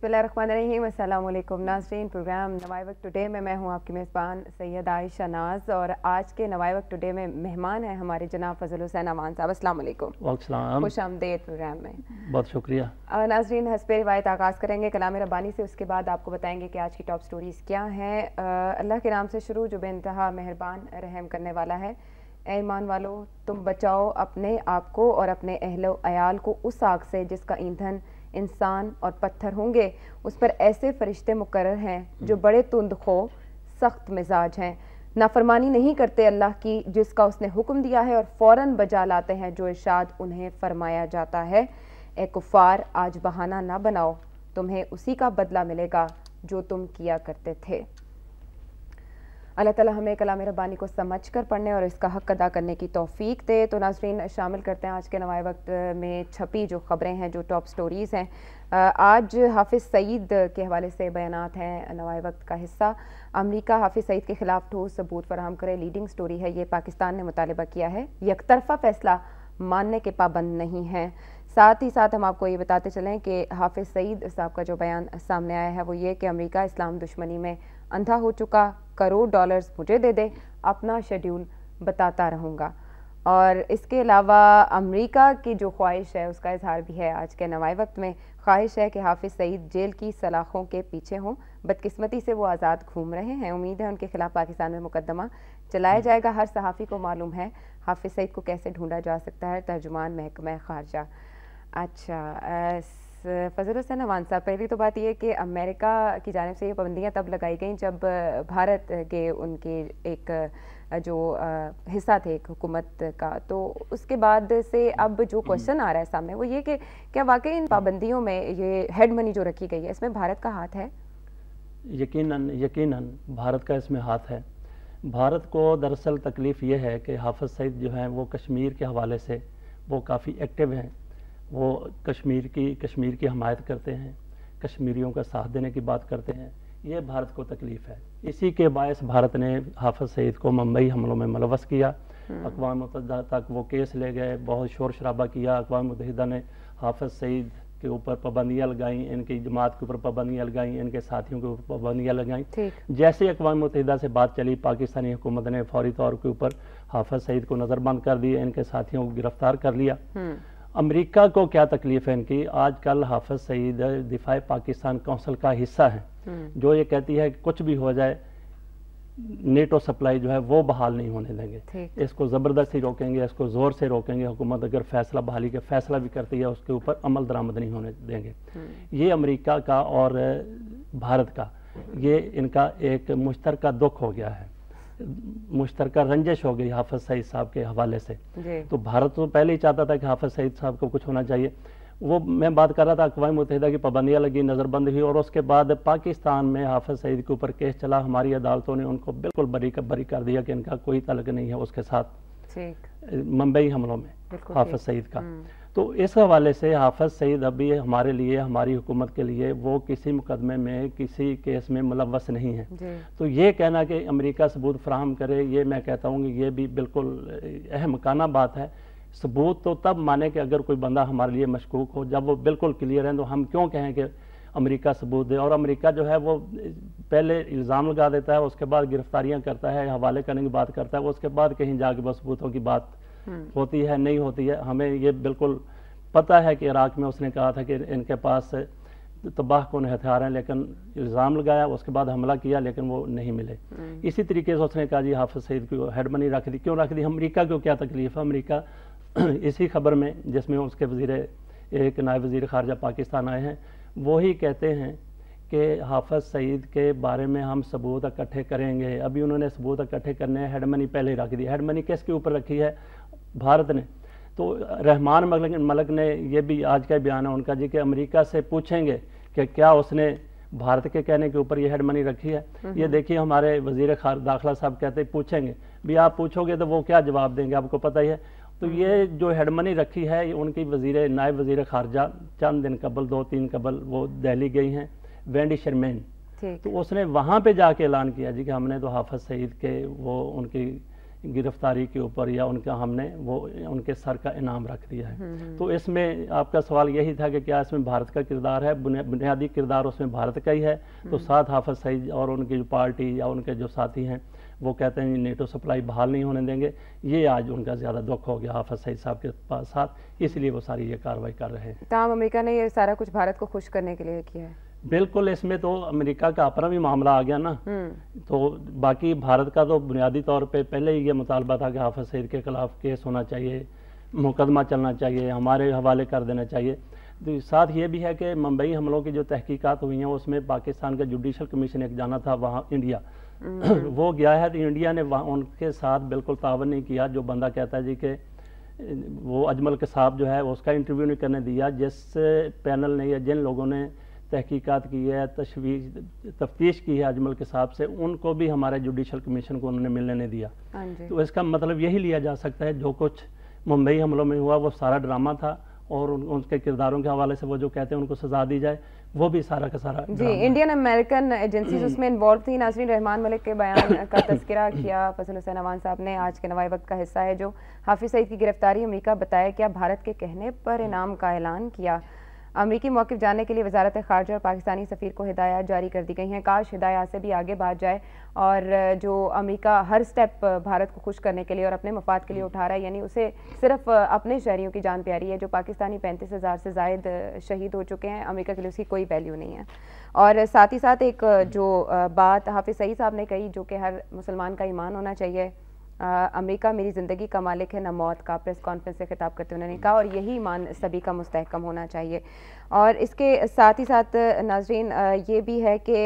बिस्मिल्लाहिर्रहमानिर्रहीम। अस्सलाम वालेकुम नाज़रीन। प्रोग्राम नवाए वक्त टुडे में मैं हूं आपकी मेज़बान सैयद आयशा नाज और आज के नवाए वक्त टुडे में मेहमान हैं हमारे जनाब फजल हुसैन अमान साहब। अस्सलाम वालेकुम। वालेकुम। खुश आमदीद प्रोग्राम में। बहुत शुक्रिया। नाज़रीन, हस्बे रिवायत आगाज़ करेंगे कलाम रब्बानी से, उसके बाद आपको बताएंगे कि आज की टॉप स्टोरीज़ क्या हैं। अल्लाह के नाम से शुरू जो बेइंतहा मेहरबान रहम करने वाला है। ऐ ईमान वालो, तुम बचाओ अपने आप को और अपने अहलो अयाल को उस आग से जिसका ईंधन इंसान और पत्थर होंगे। उस पर ऐसे फरिश्ते मुकर्रर हैं जो बड़े तुंदखो सख्त मिजाज हैं, नाफरमानी नहीं करते अल्लाह की जिसका उसने हुक्म दिया है और फ़ौरन बजा लाते हैं जो इरशाद उन्हें फरमाया जाता है। ए कुफ़ार, आज बहाना ना बनाओ, तुम्हें उसी का बदला मिलेगा जो तुम किया करते थे। अल्लाह ताला हमें कलाम रब्बानी को समझ कर पढ़ने और इसका हक़ अदा करने की तौफीक दे। तो नाज़रीन, शामिल करते हैं आज के नवाए वक्त में छपी जो ख़बरें हैं, जो टॉप स्टोरीज़ हैं। आज हाफिज़ सईद के हवाले से बयानात हैं नवाए वक्त का हिस्सा। अमरीका हाफिज़ सईद के ख़िलाफ़ ठोस सबूत फराहम करे, लीडिंग स्टोरी है। ये पाकिस्तान ने मुतालिबा किया है, यकतरफ़ा फ़ैसला मानने के पाबंद नहीं हैं। साथ ही साथ हम आपको ये बताते चलें कि हाफिज़ सईद साहब का जो बयान सामने आया है वो ये कि अमेरिका इस्लाम दुश्मनी में अंधा हो चुका, करोड़ डॉलर्स मुझे दे दे, अपना शेड्यूल बताता रहूँगा। और इसके अलावा अमेरिका की जो ख्वाहिश है उसका इजहार भी है आज के नवाए वक्त में। ख्वाहिश है कि हाफिज़ सईद जेल की सलाखों के पीछे हों, बदकिस्मती से वो आज़ाद घूम रहे हैं। उम्मीद है उनके खिलाफ पाकिस्तान में मुकदमा चलाया जाएगा। हर सहाफ़ी को मालूम है हाफिज़ सईद को कैसे ढूंढा जा सकता है। तर्जुमान महकमा खारजा। अच्छा फजल हुसैन अमान साहब, पहली तो बात यह कि अमेरिका की जानिब से ये पाबंदियाँ तब लगाई गई जब भारत के उनके एक जो हिस्सा थे एक हुकूमत का, तो उसके बाद से अब जो क्वेश्चन आ रहा है सामने वो ये कि क्या वाकई इन पाबंदियों में ये हेड मनी जो रखी गई है इसमें भारत का हाथ है? यकीनन भारत का इसमें हाथ है। भारत को दरअसल तकलीफ़ ये है कि हाफिज़ सईद जो हैं वो कश्मीर के हवाले से वो काफ़ी एक्टिव हैं। वो कश्मीर की हमायत करते हैं, कश्मीरियों का साथ देने की बात करते हैं। ये भारत को तकलीफ़ है। इसी के बायस भारत ने हाफिज़ सईद को मुंबई हमलों में मुलव्वस किया। अक़वाम मुत्तहिदा तक वो केस ले गए, बहुत शोर शराबा किया। अक़वाम मुत्तहिदा ने हाफिज़ सईद के ऊपर पाबंदियाँ लगाई, इनकी जमात के ऊपर पाबंदियाँ लगाई, इनके साथियों के ऊपर पाबंदियाँ लगाई। जैसे अक़वाम मुत्तहिदा से बात चली, पाकिस्तानी हुकूमत ने फौरी तौर के ऊपर हाफिज़ सईद को नज़रबंद कर दिया, इनके साथियों को गिरफ्तार कर लिया। अमेरिका को क्या तकलीफ है इनकी? आजकल हाफिज़ सईद दिफाए पाकिस्तान काउंसिल का हिस्सा है, जो ये कहती है कि कुछ भी हो जाए नेटो सप्लाई जो है वो बहाल नहीं होने देंगे, इसको ज़बरदस्ती रोकेंगे, इसको ज़ोर से रोकेंगे। हुकूमत अगर फैसला बहाली का फैसला भी करती है उसके ऊपर अमल दरामद नहीं होने देंगे। ये अमेरिका का और भारत का ये इनका एक मुश्तरका दुख हो गया है, मुश्तरका रंजिश हो गई हाफिज़ सईद साहब के हवाले से। तो भारत तो पहले ही चाहता था कि हाफिज़ सईद साहब को कुछ होना चाहिए। वो मैं बात कर रहा था, अक़वाम मुत्तहिदा की पाबंदियाँ लगी, नज़रबंद हुई और उसके बाद पाकिस्तान में हाफिज़ सईद के ऊपर केस चला। हमारी अदालतों ने उनको बिल्कुल बरी कर दिया कि इनका कोई तल्लुक़ नहीं है उसके साथ मुंबई हमलों में हाफिज़ सईद का। तो इस हवाले से हाफिज़ सईद अभी हमारे लिए, हमारी हुकूमत के लिए वो किसी मुकदमे में, किसी केस में मुलव्वस नहीं है। तो ये कहना कि अमेरिका सबूत फराहम करे, ये मैं कहता हूँ कि ये भी बिल्कुल अहमकाना बात है। सबूत तो तब माने कि अगर कोई बंदा हमारे लिए मशकूक हो, जब वो बिल्कुल क्लियर है तो हम क्यों कहें कि अमेरिका सबूत दे। और अमेरिका जो है वो पहले इल्ज़ाम लगा देता है, उसके बाद गिरफ्तारियाँ करता है, हवाले करने की बात करता है, उसके बाद कहीं जाके बस सबूतों की बात होती है नहीं होती है। हमें ये बिल्कुल पता है कि इराक में उसने कहा था कि इनके पास तबाह कौन हथियार हैं, लेकिन इल्ज़ाम लगाया, उसके बाद हमला किया लेकिन वो नहीं मिले। इसी तरीके से उसने कहा जी हाफिज़ सईद को हेड मनी रख दी। क्यों रख दी? अमेरिका को क्या तकलीफ है? अमेरिका इसी खबर में जिसमें उसके एक नायब वज़ीर ख़ारजा पाकिस्तान आए हैं, वही कहते हैं कि हाफिज़ सईद के बारे में हम सबूत इकट्ठे करेंगे। अभी उन्होंने सबूत इकट्ठे करने हैं, हेड मनी पहले ही रख दी। हेड मनी किसके ऊपर रखी है? भारत ने। तो रहमान मलिक ने, ये भी आज का बयान है उनका जी, कि अमेरिका से पूछेंगे कि क्या उसने भारत के कहने के ऊपर ये हेड मनी रखी है। ये देखिए हमारे वज़ीर दाखिला साहब कहते पूछेंगे भी, आप पूछोगे तो वो क्या जवाब देंगे, आपको पता ही है। तो ये जो हेड मनी रखी है उनकी नायब वज़ीर ख़ारजा चंद दिन कबल, 2-3 कबल वो दिल्ली गई हैं, वेंडी शर्मेन। तो उसने वहाँ पे जाके ऐलान किया जी कि हमने तो हाफिज़ सईद के वो उनकी गिरफ्तारी के ऊपर या उनका हमने वो उनके सर का इनाम रख दिया है। तो इसमें आपका सवाल यही था कि क्या इसमें भारत का किरदार है? बुनियादी किरदार उसमें भारत का ही है। तो साथ हाफिज सईद और उनकी जो पार्टी या उनके जो साथी हैं वो कहते हैं नेटो सप्लाई बहाल नहीं होने देंगे। ये आज उनका ज़्यादा दुख हो गया हाफिज सईद साहब के पास साथ, इसलिए वो सारी ये कार्रवाई कर रहे हैं। तमाम अमेरिका ने ये सारा कुछ भारत को खुश करने के लिए किया है। बिल्कुल, इसमें तो अमेरिका का अपना भी मामला आ गया ना। तो बाकी भारत का तो बुनियादी तौर पे पहले ही ये मुतालबा था कि हाफिज सईद के खिलाफ केस होना चाहिए, मुकदमा चलना चाहिए, हमारे हवाले कर देना चाहिए। तो साथ ये भी है कि मुंबई हमलों की जो तहकीकात हुई हैं उसमें पाकिस्तान का जुडिशल कमीशन एक जाना था वहाँ इंडिया, वो गया है। तो इंडिया ने वहाँ उनके साथ बिल्कुल तावन नहीं किया। जो बंदा कहता है जी कि वो अजमल कसाब जो है उसका इंटरव्यू नहीं करने दिया, जिस पैनल ने या जिन लोगों ने तहकीकात की है, तफ्तीश की है अजमल कसाब से, उनको भी हमारे जुडिशल कमीशन को उन्होंने मिलने नहीं दिया। तो इसका मतलब यही लिया जा सकता है जो कुछ मुंबई हमलों में हुआ वो सारा ड्रामा था और उनके किरदारों के हवाले से वो जो कहते हैं उनको सजा दी जाए, वो भी सारा का सारा जी। इंडियन अमेरिकन एजेंसीज उसमें इन्वॉल्व थी। नाज़रीन, रहमान मलिक के बयान का तज़किरा किया फजल हुसैन अवान साहब ने, आज के नवाए वक्त का हिस्सा है, जो हाफिज सईद की गिरफ्तारी अमेरिका बताया क्या भारत के कहने पर इनाम का ऐलान किया। अमरीकी मौक़िफ़ जानने के लिए वज़ारत ख़ारजा और पाकिस्तानी सफ़ीर को हिदायत जारी कर दी गई हैं। काश हिदायत से भी आगे बढ़ जाए और जो अमेरिका हर स्टेप भारत को खुश करने के लिए और अपने मफाद के लिए उठा रहा है, यानी उसे सिर्फ अपने शहरियों की जान प्यारी है। जो पाकिस्तानी 35,000 से ज़ायद शहीद हो चुके हैं, अमेरिका के लिए उसकी कोई वैल्यू नहीं है। और साथ ही साथ एक जो बात हाफिज सईद साहब ने कही, जो कि हर मुसलमान का ईमान होना चाहिए, अमेरिका मेरी ज़िंदगी का मालिक है न मौत का, प्रेस कॉन्फ्रेंस से खिताब करते उन्होंने कहा, और यही ईमान सभी का मुस्तहकम होना चाहिए। और इसके साथ ही साथ नाज़रीन ये भी है कि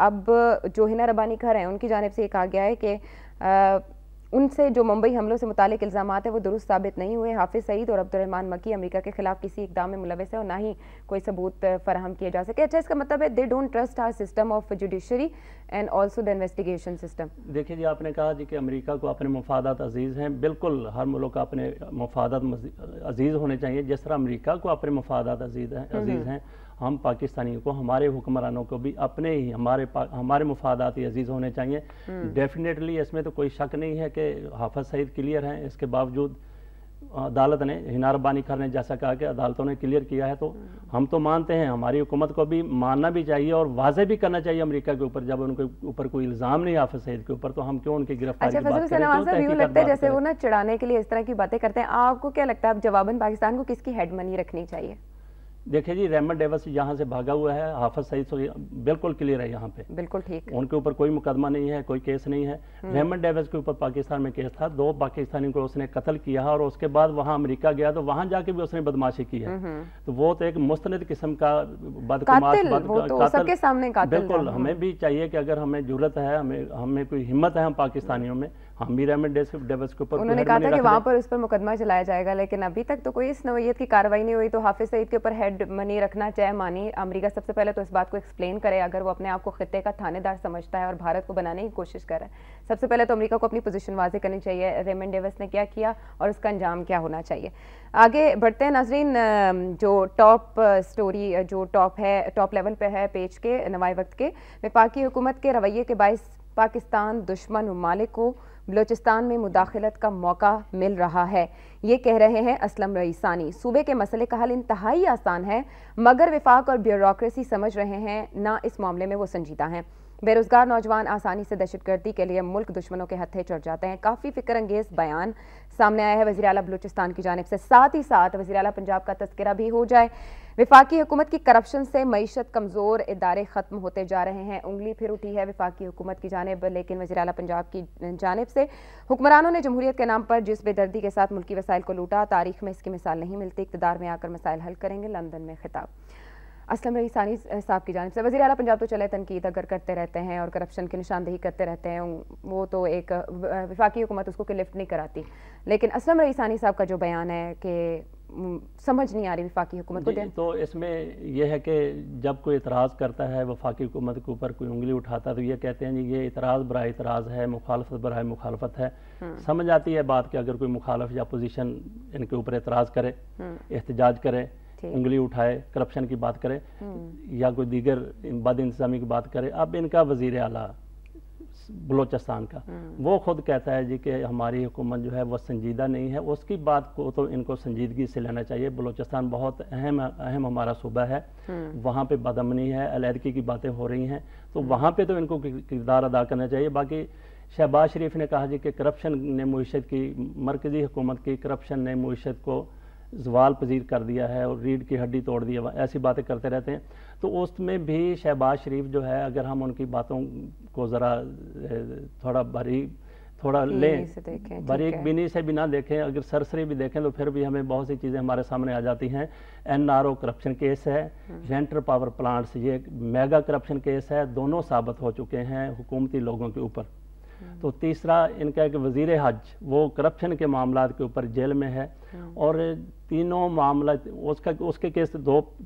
अब जो हिना रब्बानी घर हैं उनकी जानिब से ये कहा गया है कि उनसे जो मुंबई हमलों से मुतालिक इल्ज़ामात है वो दुरुस्त साबित नहीं हुए। हाफिज सईद और अब्दुर्रहमान मकी अमेरिका के खिलाफ किसी इक़दाम में मुलविस है और ना ही कोई सबूत फराहम किए जा सके। अच्छा, इसका मतलब है they don't trust our system of judiciary and also the investigation system. देखिए जी, आपने कहा जी कि अमेरिका को अपने मफादात अजीज़ हैं। बिल्कुल, हर मुल्क अपने मफादात अजीज़ होने चाहिए। जिस तरह अमेरिका को अपने मफादात अजीज़ हैं, हम पाकिस्तानियों को, हमारे हुक्मरानों को भी अपने ही हमारे मुफादात अजीज़ होने चाहिए। डेफिनेटली इसमें तो कोई शक नहीं है कि हाफिज सईद क्लियर हैं। इसके बावजूद अदालत ने, हिना रब्बानी खान ने जैसा कहा कि अदालतों ने क्लियर किया है, तो हम तो मानते हैं, हमारी हुकूमत को भी मानना भी चाहिए और वाज़े भी करना चाहिए अमेरिका के ऊपर। जब उनके ऊपर कोई इल्ज़ाम नहीं हाफिज सईद के ऊपर, तो हम क्यों उनकी गिरफ्तारी की बात करें? यूँ लगता है जैसे वो ना चिढ़ाने के लिए इस तरह की बातें करते हैं। आपको क्या लगता है अब जवाबन पाकिस्तान को किसकी हेड मनी रखनी चाहिए? देखिए जी, रेमंड डेविस यहाँ से भागा हुआ है, हाफिज सईद बिल्कुल क्लियर है यहाँ पे, बिल्कुल ठीक, उनके ऊपर कोई मुकदमा नहीं है, कोई केस नहीं है। रेमंड डेविस के ऊपर पाकिस्तान में केस था, 2 पाकिस्तानी को उसने कत्ल किया और उसके बाद वहाँ अमेरिका गया तो वहाँ जाके भी उसने बदमाशी की है। तो वो तो एक मुस्तनद किस्म का सबके सामने कातिल। बिल्कुल, हमें भी चाहिए कि अगर हमें जरूरत है, हमें कोई हिम्मत है हम पाकिस्तानियों में, हम भी रेमंड डेविस के ऊपर, उन्होंने कहा था कि वहाँ पर उस पर मुकदमा चलाया जाएगा, लेकिन अभी तक तो कोई इस नौयत की कार्रवाई नहीं हुई। तो हाफिज सईद के ऊपर हेड मनी रखना चाहे मानी, अमेरिका सबसे पहले तो इस बात को एक्सप्लेन करे। अगर वो अपने आप को खित्ते का थानेदार समझता है और भारत को बनाने की कोशिश कर रहा है, सबसे पहले तो अमेरिका को अपनी पोजीशन वाज़े करनी चाहिए। रेमंड डेविस ने क्या किया और उसका अंजाम क्या होना चाहिए। आगे बढ़ते हैं नाजरीन, जो टॉप स्टोरी जो टॉप लेवल पे है पेज के नवाए वक्त के, वफाकी हुकूमत के रवैये के बाइस पाकिस्तान दुश्मन ममालिक को बलोचिस्तान में मुदाखलत का मौका मिल रहा है। ये कह रहे हैं असलम रईसानी। सूबे के मसले का हल इंतहाई आसान है, मगर विफाक और ब्यूरोक्रेसी समझ रहे हैं ना इस मामले में वो संजीदा हैं। बेरोजगार नौजवान आसानी से दहशतगर्दी के लिए मुल्क दुश्मनों के हत्थे चढ़ जाते हैं। काफ़ी फिक्र अंगेज बयान सामने आया है वज़ीर आला बलूचिस्तान की जानिब से। साथ ही साथ वज़ीर आला पंजाब का तज़किरा भी हो जाए। विफाकी हुकूमत की करप्शन से मईशत कमज़ोर, इदारे ख़त्म होते जा रहे हैं। उंगली फिर उठी है विफाकी हुकूमत की जानिब, लेकिन वज़ीर आला पंजाब की जानिब से हुक्मरानों ने जमहूरियत के नाम पर जिस बेदर्दी के साथ मुल्की वसाइल को लूटा, तारीख में इसकी मिसाल नहीं मिलती। इक़्तिदार में आकर मसाइल हल करेंगे, लंदन में खिताब। असलम रईसानी साहब की जानिब से। वज़ीर आला पंजाब तो चले तनकीद अगर करते रहते हैं और करप्शन की निशानदेही करते रहते हैं, वो तो एक विफाकी हुकूमत उसको कि लिफ्ट नहीं कराती, लेकिन असलम रईसानी साहब का जो बयान है कि समझ नहीं आ रही विफाकी हुकूमत को। तो इसमें यह है कि जब कोई इतराज़ करता है वफाकी हुकूमत के ऊपर, कोई उंगली उठाता है, तो ये कहते हैं जी ये इतराज़ बराए इतराज़ है, मुखालफत बराए मुखालफत है। समझ आती है बात कि अगर कोई मुखालफ या अपोजिशन इनके ऊपर इतराज़ करे, एहतजाज करे, उंगली उठाए, करप्शन की बात करे या कोई दीगर बद इंतजामी की बात करे। अब इनका वज़ीर आला بلوچستان کا، وہ خود کہتا ہے جی کہ ہماری حکومت جو ہے وہ سنجیدہ نہیں ہے. اس کی بات کو تو ان کو سنجیدگی سے لینا چاہیے. بلوچستان بہت اہم ہمارا صوبہ ہے، وہاں پہ بدامنی ہے، علیحدگی کی باتیں ہو رہی ہیں، تو وہاں پہ تو ان کو کردار ادا کرنا چاہیے. باقی شہباز شریف نے کہا جی کہ کرپشن نے معیشت کی، مرکزی حکومت کی کرپشن نے معیشت کو زوال پذیر کر دیا ہے اور ریڑھ کی ہڈی توڑ دی ہے، ایسی باتیں کرتے رہتے ہیں. تو اس میں بھی شہباز شریف جو ہے، اگر ہم ان کی باتوں کو ذرا تھوڑا لیں، باریک بینی سے بھی نہ دیکھیں، اگر سرسری بھی دیکھیں تو پھر بھی ہمیں بہت سی چیزیں ہمارے سامنے آ جاتی ہیں. NRO کرپشن کیس ہے، رینٹر پاور پلانٹس یہ میگا کرپشن کیس ہے، دونوں ثابت ہو چکے ہیں حکومتی لوگوں کے اوپر. تو تیسرا ان کا ایک وزیر حج، وہ کرپشن کے معاملات کے اوپر جیل میں ہے، اور تینوں معاملات اس کے کیس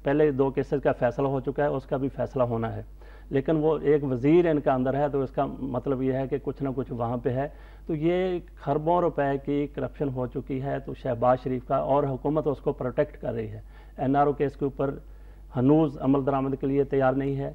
پہلے 2 کیسز کا فیصلہ ہو چکا ہے، اس کا بھی فیصلہ ہونا ہے، لیکن وہ ایک وزیر ان کا اندر ہے، تو اس کا مطلب یہ ہے کہ کچھ نہ کچھ وہاں پہ ہے. تو یہ خربوں روپے کی کرپشن ہو چکی ہے. تو شہباز شریف کا اور حکومت اس کو پروٹیکٹ کر رہی ہے. NRO کیس کے اوپر ہنوز عمل درآمد کے لیے تیار نہیں ہے.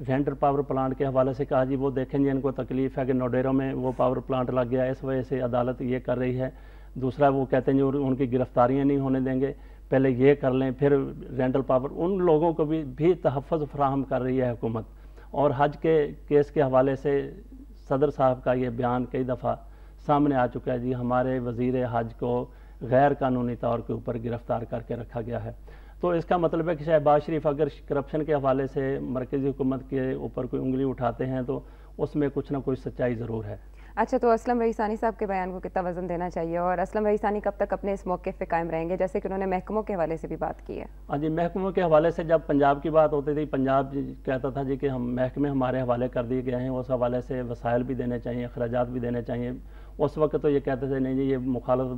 رینٹر پاور پلانٹ کے حوالے سے کہا جی وہ دیکھیں جی ان کو تکلیف ہے کہ نوڈیرو میں وہ پاور پلانٹ لگ گیا، اس وجہ سے عدالت یہ کر رہی ہے. دوسرا وہ کہتے ہیں جی ان کی گرفتاریاں نہیں ہونے دیں گے، پہلے یہ کر لیں پھر رینٹل پاور. ان لوگوں کو بھی تحفظ فراہم کر رہی ہے حکومت. اور حج کے کیس کے حوالے سے صدر صاحب کا یہ بیان کئی دفعہ سامنے آ چکا ہے جی ہمارے وزیر حج کو غیر قانونی طور کے اوپر گرفتار کر کے رکھا گیا ہے. تو اس کا مطلب ہے کہ شہباز شریف اگر کرپشن کے حوالے سے مرکزی حکومت کے اوپر کوئی انگلی اٹھاتے ہیں تو اس میں کچھ نہ کچھ سچائی ضرور ہے. اچھا، تو اسلم رئیسانی صاحب کے بیان کو کتنا وزن دینا چاہیے، اور اسلم رئیسانی کب تک اپنے اس موقف پہ قائم رہیں گے، جیسے کہ انہوں نے محکموں کے حوالے سے بھی بات کی ہے؟ ہاں جی، محکموں کے حوالے سے جب پنجاب کی بات ہوتی تھی، پنجاب کہتا تھا جی کہ ہم محکمے ہمارے حوالے کر دیے گئے ہیں، اس حوالے سے وسائل بھی دینے چاہیے، اخراجات بھی دینے چاہیے. اس وقت تو یہ کہتے تھے نہیں جی یہ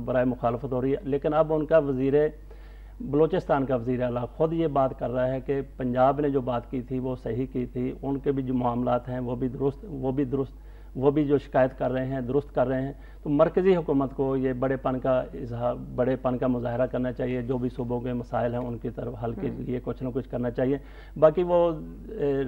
برائے مخالفت ہو رہی ہے. لیکن اب ان کا بلوچستان کا وزیر اعلیٰ خود یہ بات کر رہا ہے کہ پنجاب نے جو بات کی تھی وہ صحیح کی تھی، ان کے بھی جو معاملات ہیں وہ بھی جو شکایت کر رہے ہیں درست کر رہے ہیں. تو مرکزی حکومت کو یہ بڑے پن کا مظاہرہ کرنا چاہیے، جو بھی صوبوں کے مسائل ہیں ان کی طرف حل کے لیے کچھ نہ کچھ کرنا چاہیے. باقی وہ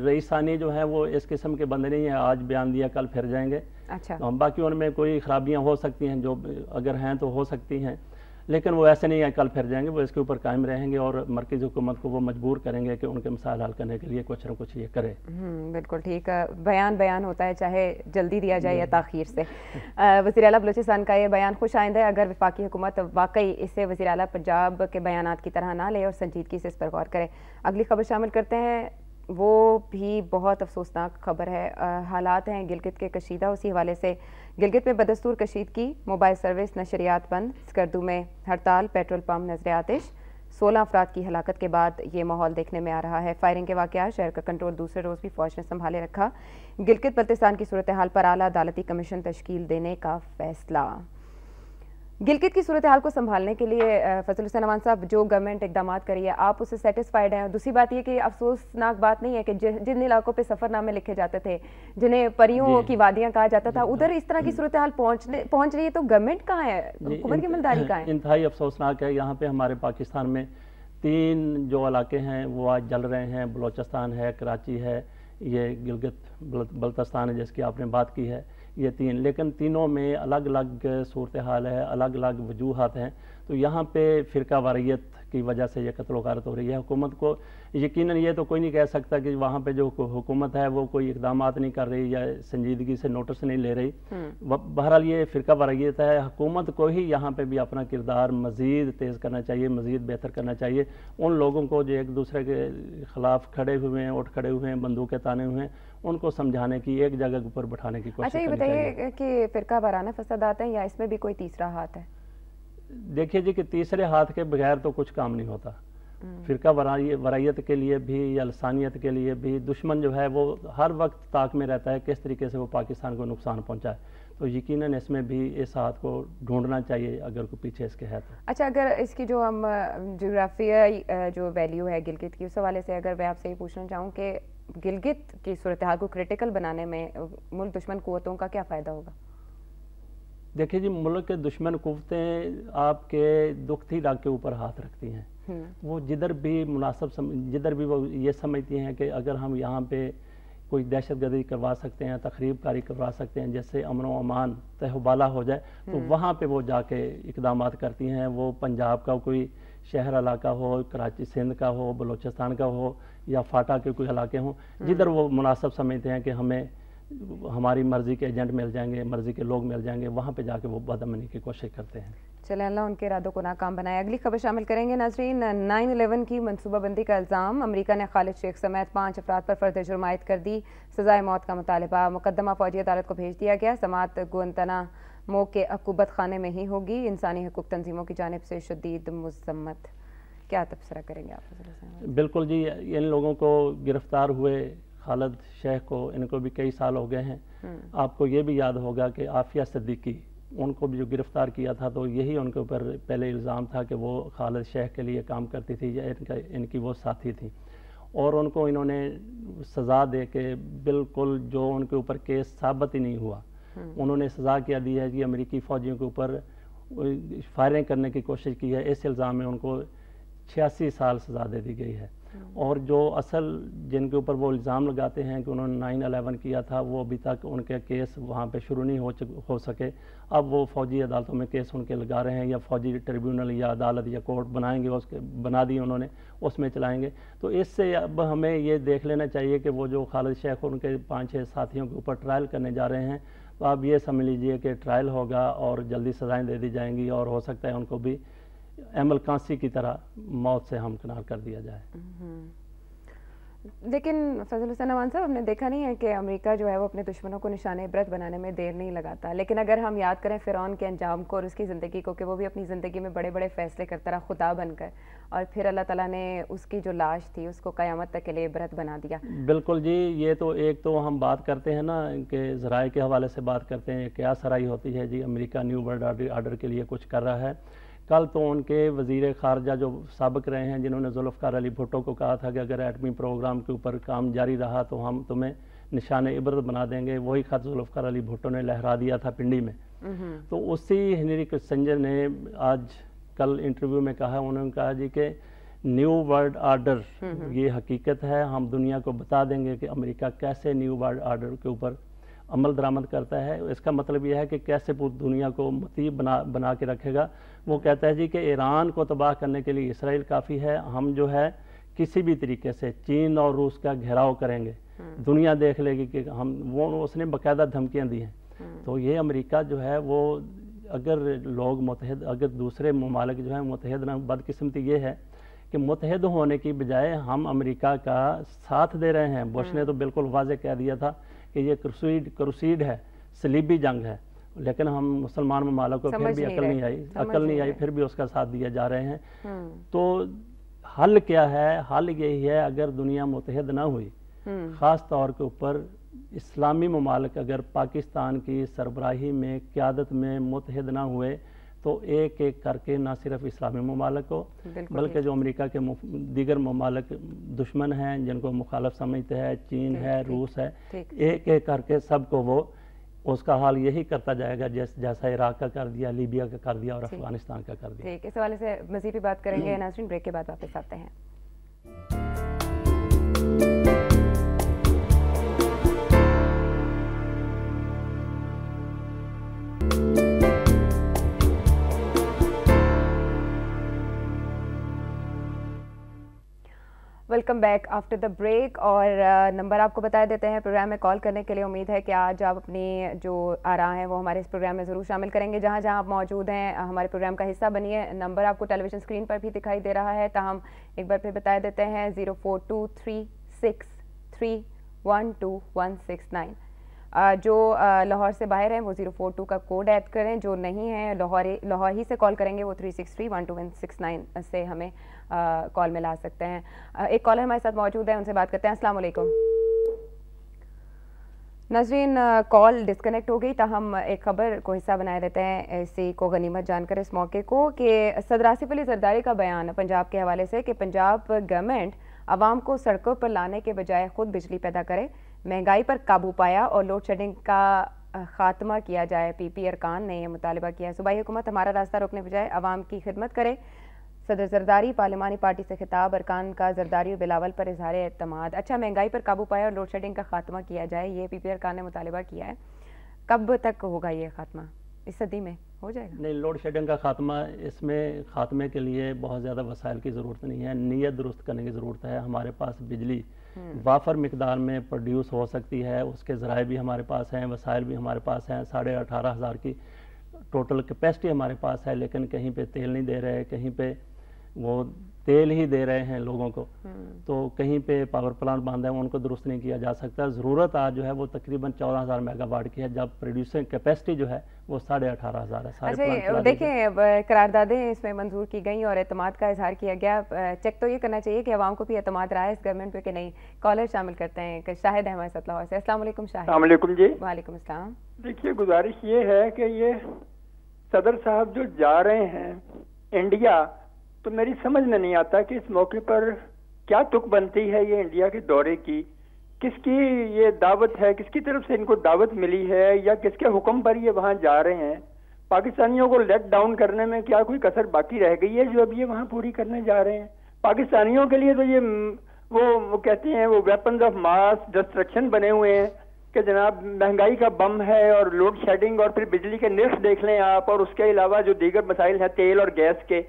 رئیسانی جو ہیں وہ اس قسم کے بندے نہیں ہیں، آج بیان دیا کل پھر جائیں گے. اچھا، باقی ان میں کوئی خرابیاں ہو سکتی ہیں، جو اگر ہیں تو ہو سکتی ہیں، لیکن وہ ایسے نہیں ہیں کل پھر جائیں گے. وہ اس کے اوپر قائم رہیں گے اور مرکزی حکومت کو وہ مجبور کریں گے کہ ان کے مسائل حل کرنے کے لیے کچھ نہ کچھ یہ کرے. بالکل ٹھیک ہے. بیان ہوتا ہے، چاہے جلدی دیا جائے یا تاخیر سے. وزیر اعلیٰ بلوچستان کا یہ بیان خوش آئند ہے. اگر وفاقی حکومت واقعی اسے وزیر اعلیٰ پنجاب کے بیانات کی طرح نہ لے اور سنجیدگی سے اس پر غور کرے. اگلی خبر شامل کرتے ہیں، وہ بھی بہت افسوسناک خبر ہے. حالات ہیں گلگت کے کشیدہ، اسی حوالے سے گلگت میں بدستور کشیدگی، موبائل سروس نشریات بند، سکردو میں ہڑتال، پیٹرول پمپ نظر آتش، 16 افراد کی ہلاکت کے بعد یہ ماحول دیکھنے میں آ رہا ہے. فائرنگ کے واقعات، شہر کا کنٹرول دوسرے روز بھی فوج نے سنبھالے رکھا. گلگت بلتستان کی صورتحال پر اعلیٰ عدالتی کمیشن تشکیل دینے کا فیصلہ. گلگت کی صورتحال کو سنبھالنے کے لیے فضل حسین امان صاحب جو گورنمنٹ اقدامات کری ہے، آپ اس سے سیٹسفائیڈ ہیں؟ دوسری بات یہ کہ افسوسناک بات نہیں ہے کہ جن علاقوں پہ سفر نامے لکھے جاتے تھے، جنہیں پریوں کی وادیاں کہا جاتا تھا، ادھر اس طرح کی صورتحال پہنچ رہی ہے، تو گورنمنٹ کہاں ہے، حکومت کی عملداری کہاں ہے؟ انتہائی افسوسناک ہے. یہاں پہ ہمارے پاکستان میں 3 جو علاقے ہیں وہ آج جل رہے ہیں. بلوچستان ہے، کراچی ہے، یہ گلگت بلتستان ہے جس کی آپ نے بات کی ہے. یہ 3، لیکن تینوں میں الگ الگ صورتحال ہے، الگ الگ وجوہات ہیں. تو یہاں پہ فرقہ واریت کی وجہ سے یہ قتل و غارت ہو رہی ہے. حکومت کو یقیناً یہ تو کوئی نہیں کہہ سکتا کہ وہاں پہ جو حکومت ہے وہ کوئی اقدامات نہیں کر رہی یا سنجیدگی سے نوٹس نہیں لے رہی. بہرحال یہ فرقہ واریت ہے. حکومت کو ہی یہاں پہ بھی اپنا کردار مزید تیز کرنا چاہیے، مزید بہتر کرنا چاہیے. ان لوگوں کو جو ایک دوسرے کے خلاف کھڑے ہوئے ہیں، اٹھ کھڑے ہوئے ہیں، بندوقیں تانے ہوئے ہیں، ان کو سمجھانے کی، ایک جگہ کے اوپر بٹھانے کی کوشش کرنی چاہیے. اچھا، یہ بتائیے کہ فرقہ وارانہ فسادات ہیں یا اس میں بھی کوئی تیسرا ہاتھ ہے؟ دیکھیے جی کہ تیسرے ہاتھ کے بغیر تو کچھ کام نہیں ہوتا. فرقہ واریت کے لیے بھی یا لسانیت کے لیے بھی دشمن جو ہے وہ ہر وقت طاق میں رہتا ہے کس طریقے سے وہ پاکستان کو نقصان پہنچائے. تو یقیناً اس میں بھی اس ہاتھ کو ڈھونڈنا چاہیے اگر کوئی پیچھے اس کے ہے تو. اچھا، اگر اس کی جو ہم جغرافیائی جو ویلیو ہے گلگت کی، اس حوالے سے اگر میں آپ سے یہ پوچھنا چاہوں کہ گلگت کی صورتحال کو کریٹیکل بنانے میں ملک دشمن قوتوں کا کیا فائدہ ہوگا؟ دیکھیے جی، ملک کے دشمن قوتیں آپ کے دکھتی راگ کے اوپر ہاتھ رکھتی ہیں. وہ جدھر بھی وہ یہ سمجھتی ہیں کہ اگر ہم یہاں پہ کوئی دہشت گردی کروا سکتے ہیں، تخریب کاری کروا سکتے ہیں، جیسے امن و امان تہ و بالا ہو جائے تو وہاں پہ وہ جا کے اقدامات کرتی ہیں. وہ پنجاب کا کوئی شہر علاقہ ہو، کراچی سندھ کا ہو، بلوچستان کا ہو یا فاٹا کے کوئی علاقے ہوں، جدھر وہ مناسب سمجھتے ہیں کہ ہمیں ہماری مرضی کے ایجنٹ مل جائیں گے، مرضی کے لوگ مل جائیں گے، وہاں پہ جا کے وہ بدامنی کی کوشش کرتے ہیں. چلیں اللہ ان کے ارادوں کو ناکام بنائے. اگلی خبر شامل کریں گے ناظرین. 9/11 کی منصوبہ بندی کا الزام، امریکہ نے خالد شیخ سمیت 5 افراد پر فرد جرم عائد کر دی. سزائے موت کا مطالبہ، مقدمہ فوجی عدالت کو بھیج دیا گیا. سماعت گوانتانامو کے عقوبت خانے میں ہی ہوگی. انسانی حقوق تنظیموں کی جانب سے شدید مذمت. کیا تبصرہ کریں گے آپ؟ بالکل جی، ان لوگوں کو گرفتار ہوئے خالد شیخ کو، ان کو بھی کئی سال ہو گئے ہیں. آپ کو یہ بھی یاد ہوگا کہ عافیہ صدیقی، ان کو بھی جو گرفتار کیا تھا تو یہی ان کے اوپر پہلے الزام تھا کہ وہ خالد شیخ کے لیے کام کرتی تھی یا ان کی وہ ساتھی تھی، اور ان کو انہوں نے سزا دے کے بالکل جو ان کے اوپر کیس ثابت ہی نہیں ہوا، انہوں نے سزا کیا دی ہے کہ امریکی فوجیوں کے اوپر فائرنگ کرنے کی کوشش کی ہے. اس الزام میں ان کو 86 سال سزا دے دی گئی ہے. اور جو اصل جن کے اوپر وہ الزام لگاتے ہیں کہ انہوں نے 9/11 کیا تھا، وہ ابھی تک ان کے کیس وہاں پہ شروع نہیں ہو سکے. اب وہ فوجی عدالتوں میں کیس ان کے لگا رہے ہیں، یا فوجی ٹریبیونل یا عدالت یا کورٹ بنائیں گے، بنا دی انہوں نے، اس میں چلائیں گے. تو اس سے اب ہمیں یہ دیکھ لینا چاہیے کہ وہ جو خالد شیخ ان کے 5-6 ساتھیوں کے اوپر ٹرائل کرنے جا رہے ہیں، تو آپ یہ سمجھ لیجئے کہ ٹرائل ہوگا اور جلدی سزائیں دے دی جائیں گی، اور ہو سکتا ہے ان کو بھی عمل کانسی کی طرح موت سے ہمکنار کر دیا جائے. لیکن فضل حسین نعمان صاحب، ہم نے دیکھا نہیں ہے کہ امریکہ جو ہے وہ اپنے دشمنوں کو نشانہ عبرت بنانے میں دیر نہیں لگاتا. لیکن اگر ہم یاد کریں فرعون کے انجام کو اور اس کی زندگی کو، کہ وہ بھی اپنی زندگی میں بڑے بڑے فیصلے کرتا رہا خدا بن کر، اور پھر اللہ تعالیٰ نے اس کی جو لاش تھی اس کو قیامت تک کے لیے عبرت بنا دیا. بالکل جی، یہ تو ایک تو ہم بات کرتے ہیں نا کہ ذرائع کے حوالے سے بات کرتے ہیں، کیا سرائی ہوتی ہے جی، امریکہ نیو ورلڈ آرڈر کے لیے کچھ کر رہا ہے. کل تو ان کے وزیر خارجہ جو سابق رہے ہیں، جنہوں نے ذوالفقار علی بھٹو کو کہا تھا کہ اگر ایٹمی پروگرام کے اوپر کام جاری رہا تو ہم تمہیں نشان عبرت بنا دیں گے، وہی خط ذوالفقار علی بھٹو نے لہرا دیا تھا پنڈی میں. تو اسی ہنری کسنجر نے آج کل انٹرویو میں کہا، انہوں نے کہا جی کہ نیو ورلڈ آرڈر یہ حقیقت ہے، ہم دنیا کو بتا دیں گے کہ امریکہ کیسے نیو ورلڈ آرڈر کے اوپر عمل درآمد کرتا ہے. اس کا مطلب یہ ہے کہ کیسے پوری دنیا کو مطیع بنا کے رکھے گا. وہ کہتا ہے جی کہ ایران کو تباہ کرنے کے لیے اسرائیل کافی ہے، ہم جو ہے کسی بھی طریقے سے چین اور روس کا گھیراؤ کریں گے، دنیا دیکھ لے گی کہ اس نے باقاعدہ دھمکیاں دی ہیں. تو یہ امریکہ جو ہے وہ اگر لوگ متحد، اگر دوسرے ممالک جو ہیں متحد نہ، بدقسمتی یہ ہے کہ متحد ہونے کی بجائے ہم امریکہ کا ساتھ دے رہے ہیں. بش نے تو بالکل واضح کہہ دیا تھا کہ یہ کروسیڈ ہے، صلیبی جنگ ہے، لیکن ہم مسلمان ممالک کو پھر بھی عقل نہیں آئی، پھر بھی اس کا ساتھ دیا جا رہے ہیں. تو حل کیا ہے؟ حل یہی ہے، اگر دنیا متحد نہ ہوئی، خاص طور کے اوپر اسلامی ممالک اگر پاکستان کی سربراہی میں، قیادت میں متحد نہ ہوئے، تو ایک ایک کر کے نہ صرف اسلامی ممالک کو بلکہ جو امریکہ کے دیگر ممالک دشمن ہیں جن کو مخالف سمجھتے ہیں، چین ہے، روس ہے، ایک ایک کر کے سب کو وہ اس کا حال یہی کرتا جائے گا جیسا عراق کا کر دیا، لیبیا کا کر دیا اور افغانستان کا کر دیا. ٹھیک، اس حوالے سے مزید بھی بات کریں گے ناظرین. بریک کے بعد واپس آتے ہیں. Welcome back after the break. اور نمبر آپ کو بتا دیتے ہیں پروگرام میں کال کرنے کے لیے. امید ہے کہ آج آپ اپنی جو آراء ہیں وہ ہمارے اس پروگرام میں ضرور شامل کریں گے. جہاں جہاں آپ موجود ہیں ہمارے پروگرام کا حصہ بنیے. نمبر آپ کو ٹیلی ویژن اسکرین پر بھی دکھائی دے رہا ہے، تاہم ایک بار پھر بتا دیتے ہیں 0423631269. جو لاہور سے باہر ہیں وہ 042 کا کوڈ ایڈ کریں. جو نہیں ہیں لاہور ہی سے کال کریں گے وہ 363-12169 سے ہمیں کال میں لا سکتے ہیں. ایک کالر ہمارے ساتھ موجود ہے، ان سے بات کرتے ہیں. السلام علیکم ناظرین. کال ڈسکنیکٹ ہو گئی، تاہم ایک خبر کو حصہ بنائے دیتے ہیں اسی کو غنیمت جان کر اس موقع کو، کہ صدر آصف علی زرداری کا بیان پنجاب کے حوالے سے کہ پنجاب گورنمنٹ عوام کو سڑکوں پر لانے کے بجائے خود بجلی پیدا کرے، مہنگائی پر قابو پایا اور لوڈ شیڈنگ کا خاتمہ کیا جائے. پی پی ارکان نے یہ مطالبہ کیا ہے. صوبائی حکومت ہمارا راستہ روکنے بجائے عوام کی خدمت کرے. صدر زرداری پارلیمانی پارٹی سے خطاب، ارکان کا زرداری و بلاول پر اظہار اعتماد۔ اچھا، مہنگائی پر قابو پائے اور لوڈ شیڈنگ کا خاتمہ کیا جائے، یہ پی پی ارکان نے مطالبہ کیا ہے، کب تک ہوگا یہ خاتمہ؟ اس صدی میں ہو جائے گا؟ نہیں، لوڈ شیڈنگ کا خاتمہ، اس میں خاتمے کے لیے بہت زیادہ وسائل کی ضرورت نہیں ہے، نیت درست کرنے کی ضرورت ہے۔ ہمارے پاس بجلی وافر مقدار میں پروڈیوس ہو سکتی ہے، اس کے ذرائع بھی ہمارے پاس ہیں، وسائل بھی ہمارے پاس ہیں، 18,500 کی ٹوٹل کیپیسٹی ہمارے پاس ہے، لیکن کہیں پہ تیل نہیں دے رہے، کہیں پہ وہ تیل ہی دے رہے ہیں لوگوں کو، تو کہیں پہ پاور پلانٹ بند ہیں، ان کو درست نہیں کیا جا سکتا۔ ضرورت آج جو ہے وہ تقریباً 14,000 میگا واٹ کی ہے، جب پروڈیوسنگ کیپیسٹی جو ہے وہ 18,500 ہے۔ اچھا دیکھیں، قراردادیں اس میں منظور کی گئیں اور اعتماد کا اظہار کیا گیا، چیک تو یہ کرنا چاہیے کہ عوام کو بھی اعتماد رہا ہے اس گورنمنٹ پہ کہ نہیں۔ کالر شامل کرتے ہیں، شاہد احمد سطح لاہور سے۔ السلام علیکم شاہد۔ السلام علیکم جی۔ وعلیکم السلام۔ دیکھیے، گزارش یہ ہے کہ یہ صدر صاحب جو جا رہے ہیں انڈیا، تو میری سمجھ میں نہیں آتا کہ اس موقع پر کیا تک بنتی ہے یہ انڈیا کے دورے کی، کس کی یہ دعوت ہے، کس کی طرف سے ان کو دعوت ملی ہے، یا کس کے حکم پر یہ وہاں جا رہے ہیں؟ پاکستانیوں کو لیٹ ڈاؤن کرنے میں کیا کوئی کسر باقی رہ گئی ہے جو اب یہ وہاں پوری کرنے جا رہے ہیں؟ پاکستانیوں کے لیے تو یہ وہ کہتے ہیں وہ ویپنز آف ماس ڈسٹرکشن بنے ہوئے ہیں کہ جناب مہنگائی کا بم ہے اور لوڈ شیڈنگ، اور پھر بجلی کے نرخ دیکھ لیں آپ، اور اس کے علاوہ جو دیگر مسائل ہیں تیل اور گیس کے،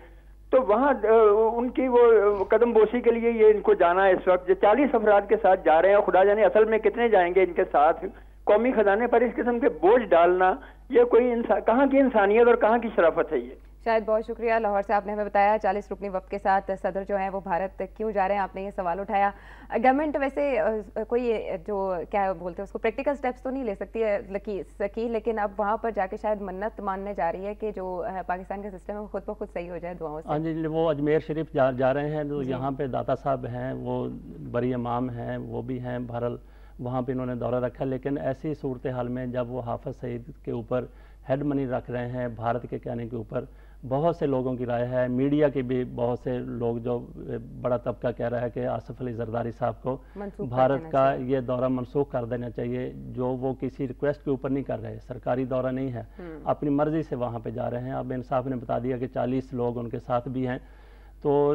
تو وہاں ان کی وہ قدم بوسی کے لیے یہ ان کو جانا ہے اس وقت۔ جو 40 افراد کے ساتھ جا رہے ہیں، خدا جانے اصل میں کتنے جائیں گے ان کے ساتھ، قومی خزانے پر اس قسم کے بوجھ ڈالنا، یہ کوئی کہاں کی انسانیت اور کہاں کی شرافت ہے یہ؟ شاید بہت شکریہ لاہور سے، آپ نے ہمیں بتایا 40 رکنی وفد کے ساتھ صدر جو ہیں وہ بھارت کیوں جا رہے ہیں، آپ نے یہ سوال اٹھایا۔ گورنمنٹ ویسے کوئی جو کیا بولتے ہیں اس کو پریکٹیکل سٹیپس تو نہیں لے سکتی ہے لیکن اب وہاں پر جا کے شاید منت ماننے جا رہی ہے کہ جو پاکستان کا سسٹم ہے وہ خود بخود صحیح ہو جائے دعاؤں سے۔ ہاں جی، وہ اجمیر شریف جا رہے ہیں، تو یہاں پہ داتا صاحب ہیں، وہ بری امام ہیں، وہ بھی ہیں، بہرحال وہاں پہ انہوں نے دورہ رکھا، لیکن ایسی صورتحال میں جب وہ حافظ سعید کے اوپر ہیڈ منی رکھ رہے ہیں، بھارت کے کہنے کے اوپر بہت سے لوگوں کی رائے ہے، میڈیا کے بھی بہت سے لوگ، جو بڑا طبقہ کہہ رہا ہے کہ آصف علی زرداری صاحب کو بھارت کا یہ دورہ منسوخ کر دینا چاہیے، جو وہ کسی ریکویسٹ کے اوپر نہیں کر رہے، سرکاری دورہ نہیں ہے، اپنی مرضی سے وہاں پہ جا رہے ہیں۔ اب انصاف نے بتا دیا کہ 40 لوگ ان کے ساتھ بھی ہیں، تو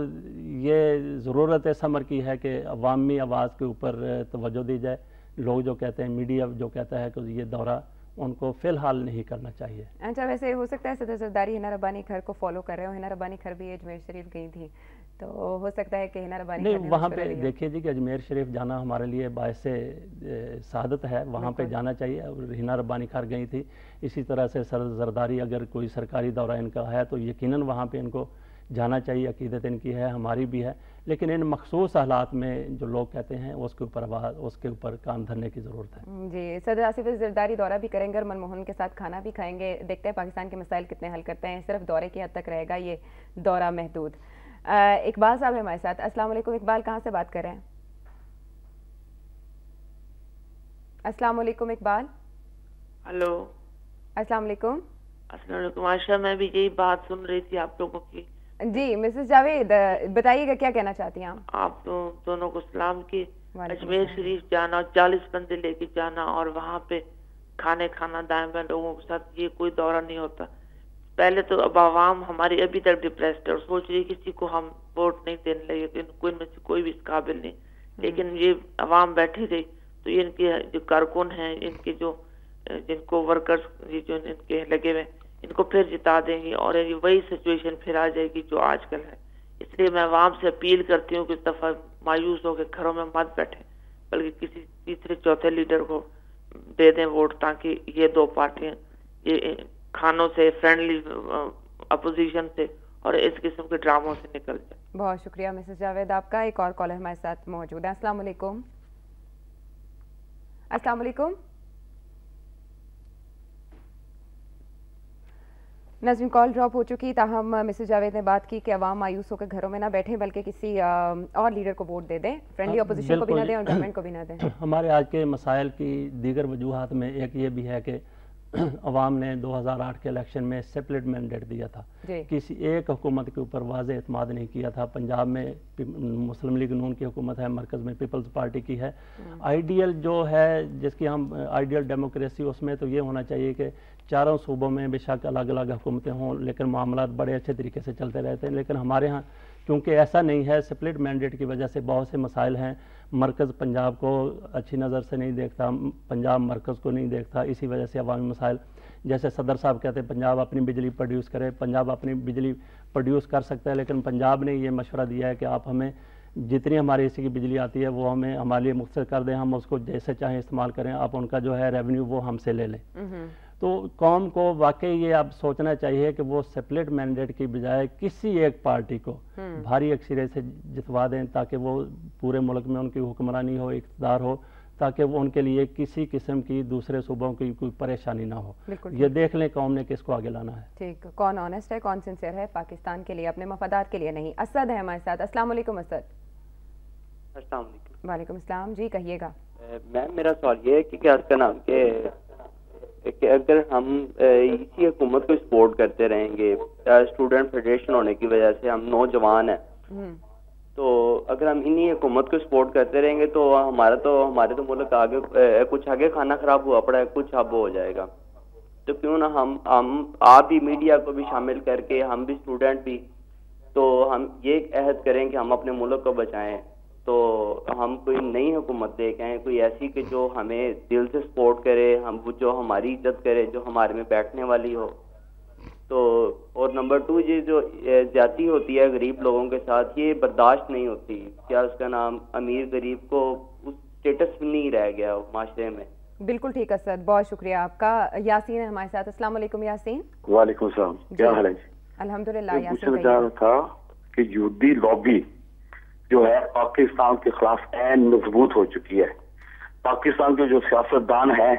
یہ ضرورت ثمر کی ہے کہ عوامی آواز کے اوپر توجہ دی جائے۔ لوگ جو کہتے ہیں، میڈیا جو کہتا ہے کہ یہ دورہ ان کو فی الحال نہیں کرنا چاہیے۔ اچھا، ویسے ہو سکتا ہے صدر زرداری ہنا ربانی گھر کو فالو کر رہے ہو، ہنا ربانی گھر بھی اجمیر شریف گئی تھی، تو ہو سکتا ہے کہ ہنا ربانی نہیں، وہاں پہ دیکھیے جی کہ اجمیر شریف جانا ہمارے لیے باعث سعادت ہے، وہاں پہ جانا چاہیے، اور ہنا ربانی گھر گئی تھی، اسی طرح سے صدر زرداری اگر کوئی سرکاری دورہ ان کا ہے تو یقیناً وہاں پہ ان کو جانا چاہیے، عقیدت ان کی ہے، ہماری بھی ہے، لیکن ان مخصوص حالات میں جو لوگ کہتے ہیں اس کے اوپر کام دھرنے کی ضرورت ہے۔ جی، صدر آصف علی زرداری دورہ بھی کریں گے اور منموہن کے ساتھ کھانا بھی کھائیں گے، دیکھتے ہیں پاکستان کے مسائل کتنے حل کرتے ہیں، صرف دورے کی حد تک رہے گا یہ دورہ محدود۔ اقبال صاحب ہمارے ساتھ۔ السلام علیکم اقبال، کہاں سے بات کر رہے ہیں؟ السلام علیکم اقبال۔ ہلو، السلام علیکم۔ السلام علیکم عائشہ، میں بھی یہی بات سن رہی تھی آپ لوگوں کی۔ جی مسز جاوید، بتائیے گا کیا کہنا چاہتی ہیں آپ دونوں کو سلام کی۔ اجمیر شریف جانا، 40 بندے لے کے جانا اور وہاں پہ کھانا دائیں لوگوں کے ساتھ، یہ کوئی دورہ نہیں ہوتا۔ پہلے تو اب عوام ہماری ابھی تک ڈپریسڈ ہے اور سوچ رہی ہے کسی کو ہم ووٹ نہیں دینے لگے، ان میں سے کوئی بھی اس قابل نہیں، لیکن یہ عوام بیٹھی رہی تو یہ ان کے جو کارکن ہیں، ان کے جو جن کو ورکرز جو ان کے لگے ہوئے، ان کو پھر جتا دیں گی اور وہی سچویشن پھر آ جائے گی جو آج کل ہے۔ اس لیے میں عوام سے اپیل کرتی ہوں کہ اس دفعہ مایوس ہو کے گھروں میں مت بیٹھیں، بلکہ کسی تیسرے چوتھے لیڈر کو دے دیں ووٹ، تاکہ یہ دو پارٹیاں یہ کھانوں سے، فرینڈلی اپوزیشن سے اور اس قسم کے ڈراموں سے نکل جائیں۔ بہت شکریہ مسز جاوید آپ کا۔ ایک اور کالر ہمارے ساتھ موجود ہے۔ السلام علیکم۔ السلام علیکم۔ ناظرین، کال ڈراپ ہو چکی، تاہم مسز جاوید نے بات کی کہ عوام مایوس ہو کر گھروں میں نہ بیٹھیں بلکہ کسی اور لیڈر کو ووٹ دے دیں، فرینڈلی اپوزیشن کو بھی نہ دیں اور گورنمنٹ کو بھی نہ دیں۔ ہمارے آج کے مسائل کی دیگر وجوہات میں ایک یہ بھی ہے کہ عوام نے 2008 کے الیکشن میں سپلٹ مینڈیٹ دیا تھا، کسی ایک حکومت کے اوپر واضح اعتماد نہیں کیا تھا۔ پنجاب میں مسلم لیگ نون کی حکومت ہے، مرکز میں پیپلز پارٹی کی ہے۔ آئیڈیل جو ہے، جس کی ہم آئیڈیل ڈیموکریسی، اس میں تو یہ ہونا چاہیے کہ चारों सूबों में बेशक अलग अलग हुकूमतें हों, लेकिन मामला बड़े अच्छे तरीके से चलते रहते हैं। लेकिन हमारे यहाँ क्योंकि ऐसा नहीं है, स्प्लिट मैंडेट की वजह से बहुत से मसाइल हैं। मरकज़ पंजाब को अच्छी नज़र से नहीं देखता, पंजाब मरकज़ को नहीं देखता, इसी वजह से अवामी मसाइल, जैसे सदर साहब कहते हैं पंजाब अपनी बिजली प्रोड्यूस करे, पंजाब अपनी बिजली प्रोड्यूस कर सकता है, लेकिन पंजाब ने ये मशवरा दिया है कि आप हमें जितनी हमारी हिस्से की बिजली आती है वो हमें हमारे लिए मुख्तर कर दें, हम उसको जैसे चाहें इस्तेमाल करें, आप उनका जो है रेवेन्यू वो हमसे ले लें। तो कौम को वाकई ये अब सोचना चाहिए कि वो सेपरेट मैंडेट की बजाय किसी एक पार्टी को भारी अक्सरियत से जितवा दें, ताकि वो पूरे मुल्क में उनकी हुक्मरानी हो, इक़्तिदार हो, ताकि वो उनके लिए किसी किस्म की दूसरे सूबों की कोई परेशानी ना हो। ये देख लें कौम ने किसको आगे लाना है। ठीक, कौन ऑनेस्ट है, कौन सिंसियर है पाकिस्तान के लिए, अपने मफादात के लिए नहीं। असद है हमारे साथ। अस्सलाम वालेकुम असद। अस्सलाम वालेकुम। वालेकुम अस्सलाम जी, कहिएगा। मैम मेरा सवाल ये है कि क्या इसका नाम कि अगर हम इसी हुकूमत को सपोर्ट करते रहेंगे, स्टूडेंट फेडरेशन होने की वजह से हम नौजवान हैं, तो अगर हम इन्हीं हुकूमत को सपोर्ट करते रहेंगे तो हमारे तो मुल्क आगे कुछ आगे खाना खराब हुआ पड़ा है, कुछ अब हो जाएगा। तो क्यों ना हम आप भी मीडिया को भी शामिल करके, हम भी स्टूडेंट भी, तो हम ये अहद करें कि हम अपने मुल्क को बचाएं। तो हम कोई नई हुकूमत लेके आए, कोई ऐसी कि जो हमें दिल से सपोर्ट करे, हम जो हमारी इज्जत करे, जो हमारे में बैठने वाली हो। तो और नंबर 2, ये जो ज्यादती होती है गरीब लोगों के साथ, ये बर्दाश्त नहीं होती। क्या उसका नाम अमीर गरीब को उस स्टेटस में नहीं रह गया माशरे में। बिल्कुल ठीक असद, बहुत शुक्रिया आपका। यासीन है हमारे साथ। अस्सलाम वालेकुम यासीन। वालेकुम सलाम, क्या हाल है? अल्हम्दुलिल्लाह। यासीन पूछना चाह रहा था कि यहूदी लॉबी जो है पाकिस्तान के खिलाफ ऐन मजबूत हो चुकी है। पाकिस्तान के जो सियासतदान हैं,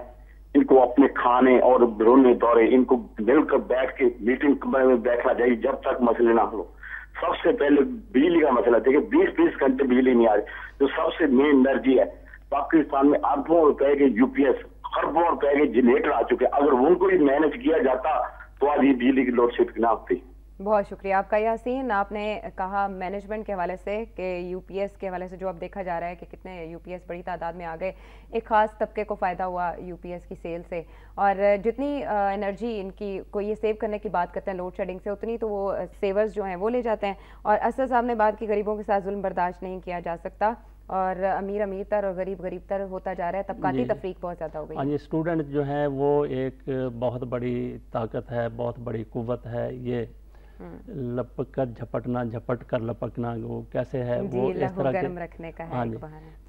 इनको अपने खाने और बैरूनी दौरे, इनको मिलकर बैठ के मीटिंग कमरे में बैठना चाहिए जब तक मसले ना हो। सबसे पहले बिजली का मसला देखिए, 20-20 घंटे बिजली नहीं आ रही, जो सबसे मेन एनर्जी है। पाकिस्तान में अरबों रुपए के यूपीएस, खरबों रुपए के जनरेटर आ चुके हैं। अगर उनको ही मैनेज किया जाता तो आज ये बिजली की लोडशेडिंग ना होती। बहुत शुक्रिया आपका यासीन। आपने कहा मैनेजमेंट के हवाले से कि यूपीएस के हवाले से जो अब देखा जा रहा है कि कितने यूपीएस बड़ी तादाद में आ गए, एक ख़ास तबके को फ़ायदा हुआ यूपीएस की सेल से। और जितनी एनर्जी इनकी को ये सेव करने की बात करते हैं लोड शेडिंग से, उतनी तो वो सेवर्स जो हैं वो ले जाते हैं। और असद साहब ने बात की गरीबों के साथ जुल्म बर्दाश्त नहीं किया जा सकता, और अमीर अमीर तर और गरीब गरीब तर होता जा रहा है, तबकाती तफरीक बहुत ज़्यादा हो गई। हाँ, ये स्टूडेंट जो है वो एक बहुत बड़ी ताकत है, बहुत बड़ी कुव्वत है। ये लपक कर झपटना, झपट कर लपकना, वो कैसे है, वो इस तरह के रखने का है। हाँ जी,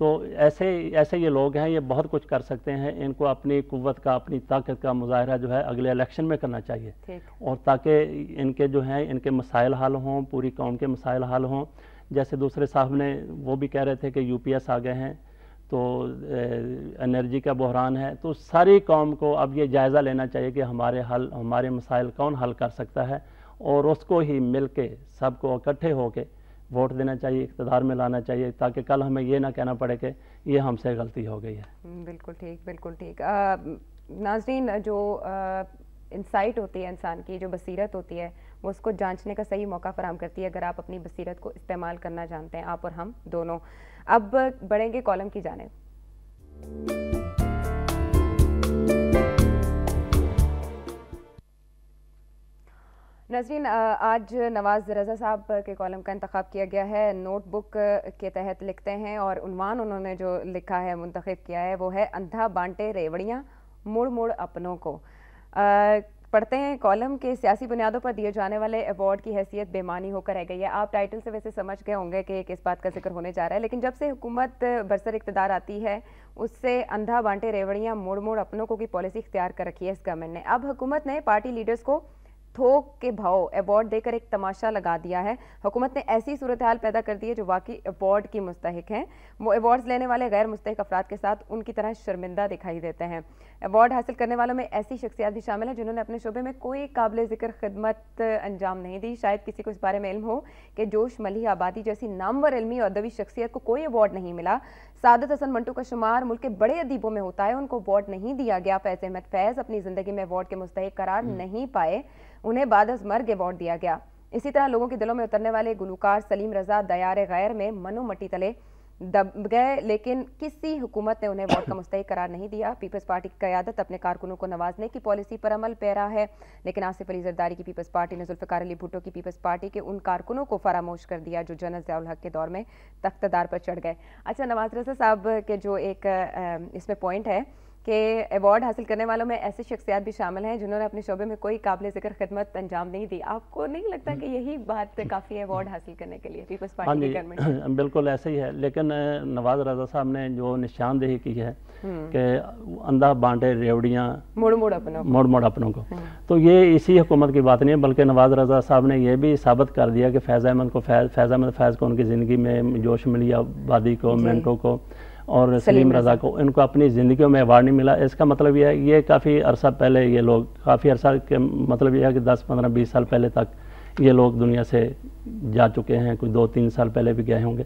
तो ऐसे ये लोग हैं, ये बहुत कुछ कर सकते हैं। इनको अपनी कुव्वत का, अपनी ताकत का मुजाहरा जो है अगले इलेक्शन में करना चाहिए, और ताकि इनके जो हैं इनके मसाइल हल हों, पूरी कौम के मसाइल हल हों। जैसे दूसरे साहब ने वो भी कह रहे थे कि यूपीएस आ गए हैं, तो एनर्जी का बहरान है, तो सारी कौम को अब ये जायज़ा लेना चाहिए कि हमारे मसाइल कौन हल कर सकता है, और उसको ही मिल के सबको इकट्ठे होके वोट देना चाहिए, इक़्तिदार में लाना चाहिए, ताकि कल हमें ये ना कहना पड़े कि ये हमसे गलती हो गई है। बिल्कुल ठीक, बिल्कुल ठीक। नाज़रीन, जो इंसाइट होती है इंसान की, जो बसीरत होती है, वो उसको जांचने का सही मौका फराहम करती है अगर आप अपनी बसीरत को इस्तेमाल करना जानते हैं, आप और हम दोनों। अब बढ़ेंगे कॉलम की जानिब। नाज़रीन, आज नवाज़ रज़ा साहब के कॉलम का इंतखाब किया गया है। नोटबुक के तहत लिखते हैं, और उन्वान उन्होंने जो लिखा है, मुंतखब किया है, वो है अंधा बांटे रेवड़ियाँ मुड़ मुड़ अपनों को। पढ़ते हैं कॉलम के सियासी बुनियादों पर दिए जाने वाले अवार्ड की हैसियत बेमानी होकर रह गई है। आप टाइटल से वैसे समझ गए होंगे कि किस बात का जिक्र होने जा रहा है, लेकिन जब से हुकूमत बरसर इक़्तिदार आती है, उससे अंधा बांटे रेवड़ियाँ मुड़ मुड़ अपनों को की पॉलिसी इख्तियार कर रखी है इस गवर्नमेंट ने। अब हुकूमत ने पार्टी लीडर्स को थोक के भाव अवार्ड देकर एक तमाशा लगा दिया है। हुकूमत ने ऐसी सूरत हाल पैदा कर दी है जो वाकई अवार्ड की मुस्तहिक हैं, वो अवार्ड्स लेने वाले गैर मुस्तहिक अफराद के साथ उनकी तरह शर्मिंदा दिखाई देते हैं। अवार्ड हासिल करने वालों में ऐसी शख्सियात भी शामिल हैं जिन्होंने अपने शोबे में कोई काबिल ज़िक्र खिदमत अंजाम नहीं दी। शायद किसी को इस बारे में इल्म हो कि जोश मलिह आबादी जैसी नामवर इल्मी और अदबी शख्सियत को कोई अवार्ड नहीं मिला। सादत हसन मंटू का शुमार मुल्क के बड़े अदीबों में होता है, उनको अवार्ड नहीं दिया गया। फैज़ अहमद फैज़ अपनी ज़िंदगी में अवार्ड के मुस्तहिक करार नहीं पाए, उन्हें बाद अज़ मर्ग अवार्ड दिया गया। इसी तरह लोगों के दिलों में उतरने वाले गुलूकार सलीम रजा दयार गैर में मनो मट्टी तले दब गए, लेकिन किसी हुकूमत ने उन्हें अवार्ड का मुस्तहिक करार नहीं दिया। पीपल्स पार्टी की क़यादत अपने कारकुनों को नवाजने की पॉलिसी पर अमल पैरा है, लेकिन आसिफ अली जरदारी की पीपल्स पार्टी ने जुल्फ़िकार अली भुट्टो की पीपल्स पार्टी के उन कारकुनों को फरामोश कर दिया जो जनरल ज़ियाउल हक के दौर में तख्तदार पर चढ़ गए। अच्छा, नवाज रज़ा साहब के जो एक इसमें पॉइंट है कि अवार्ड हासिल करने वालों में ऐसे शख्सियात भी शामिल हैं जिन्होंने अपने शोबे में कोई काबिल ज़िक्र खिदमत अंजाम नहीं दी। आपको नहीं लगता कि यही बात काफ़ी है अवार्ड हासिल करने के लिए पीपल्स पार्टी की गवर्नमेंट? बिल्कुल ऐसे ही है, लेकिन नवाज रज़ा साहब ने जो निशानदेही की है कि अंधा बांटे रेवड़ियाँ मोड़ मोड़ अपनों को, तो ये इसी हुकूमत की बात नहीं है, बल्कि नवाज रज़ा साहब ने ये भी साबित कर दिया कि फैज़ अहमद फैज़ को उनकी ज़िंदगी में जोश मिली, आबादी को, मिनटों को और सलीम रज़ा को, इनको अपनी ज़िंदगियों में अवार्ड नहीं मिला। इसका मतलब यह है ये काफ़ी अरसा पहले ये लोग, काफ़ी अरसा के मतलब यह है कि 10, 15, 20 साल पहले तक ये लोग दुनिया से जा चुके हैं, कुछ 2-3 साल पहले भी गए होंगे।